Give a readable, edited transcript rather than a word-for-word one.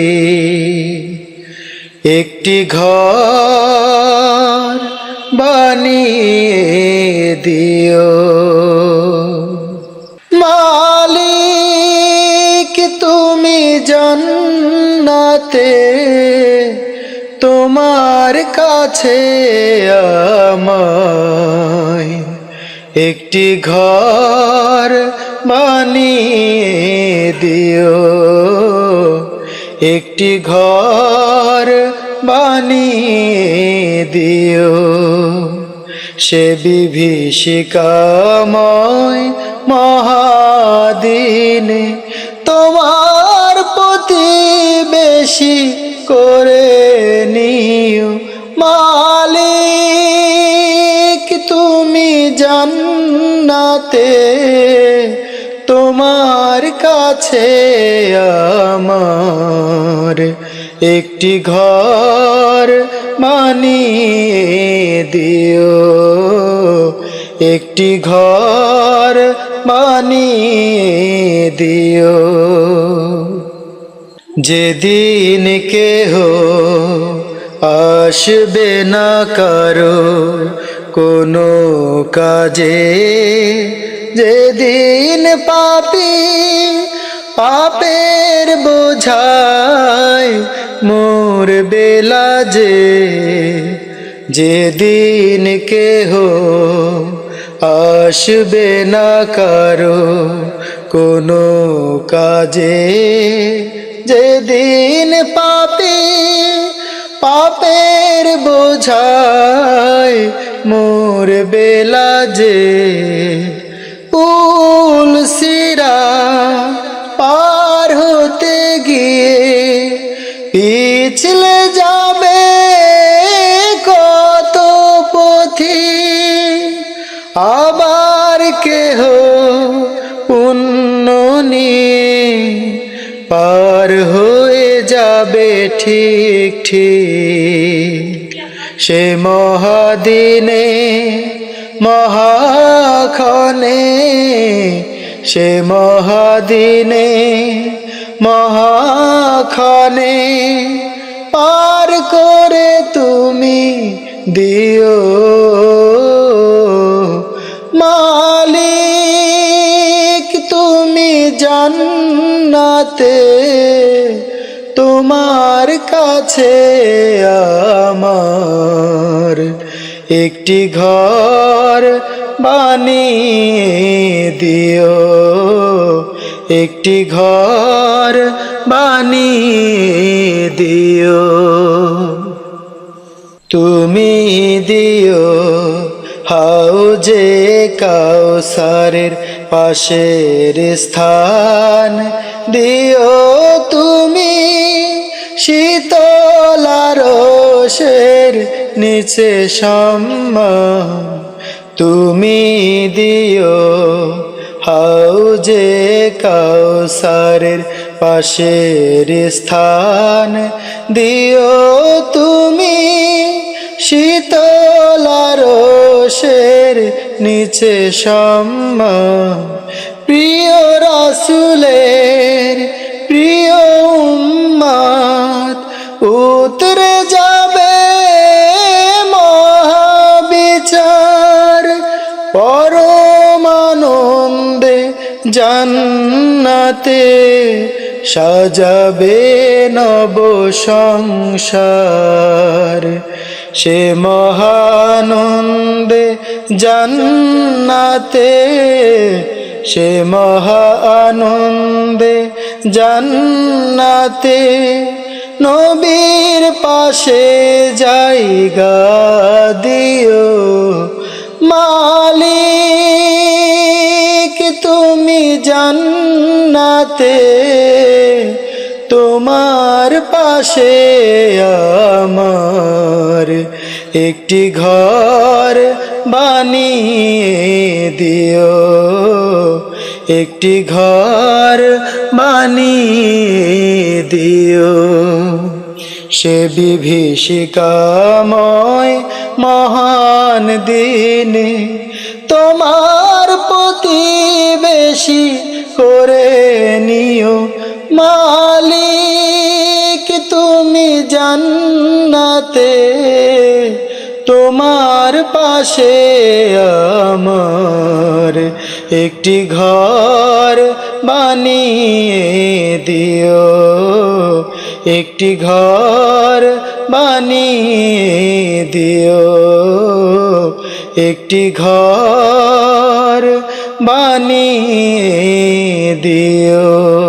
মালিক একটি ঘর বানিয়ে দিও। মালিক তুমি জান্নাতে তোমার কাছে আমায় একটি ঘর বানিয়ে দিও, একটি ঘর বানিয়ে দিও। সে বিভীষিকাময় মহাদিনে তোমার প্রতিবেশী করে নিও। মালিক তুমি জান্নাতে তোমার কাছে আমার একটি ঘর বানিয়ে দিও, একটি ঘর বানিয়ে দিও। যেদিন কেহ আসবে না কারো কোনো কাজে, যেদিন পাপী পাপের বোঝায় মরবে লাজে, যেদিন কেহ আসবে না কারো কোনো কাজে, যেদিন পাপী পাপের বোঝায় মরবে লাজে, পুল সিরাত পার হতে গিয়ে পিছলে যাবে কত পথিক, আবার কেহ পুণ্য নিয়ে পার হয়ে যাবে ঠিক ঠিক। সে মহাদিনে মহাক্ষণে, সে মহাদিনে মহাক্ষণে পার করে তুমি দিও। মালিক তুমি জান্নাতে তোমার কাছে আমার একটি ঘর বানিয়ে দিও, একটি ঘর বানিয়ে দিও। তুমি দিও হাউজে কাউসারের পাশের স্থান, দিও তুমি শীতল আরশের নিচে সম্মান, তুমি দিও হাউজে কাউসারের পাশের স্থান, দিও তুমি শীতল আরশের নিচে সম্মান। প্রিয় রাসূলের প্রিয় উম্মত উতরে যাবে মহাবিচার, পরম আনন্দে জান্নাতে সাজাবে নব সংসার। সে মহানন্দে জান্নাতে, সে মহা আনন্দে জান্নাতে নবীর পাশে জায়গা দিও। মালিক তুমি জান্নাতে তোমার পাশে আমার একটি ঘর বানিয়ে দিও, একটি ঘর বানিয়ে দিও। সে বিভীষিকাময় মহান দিনে তোমার প্রতিবেশী করে নিও মালিক তুমি জান্নাতে, তোমার পাশে আমার একটি ঘর বানিয়ে দিও, একটি ঘর বানিয়ে দিও, একটি ঘর বানিয়ে দিও।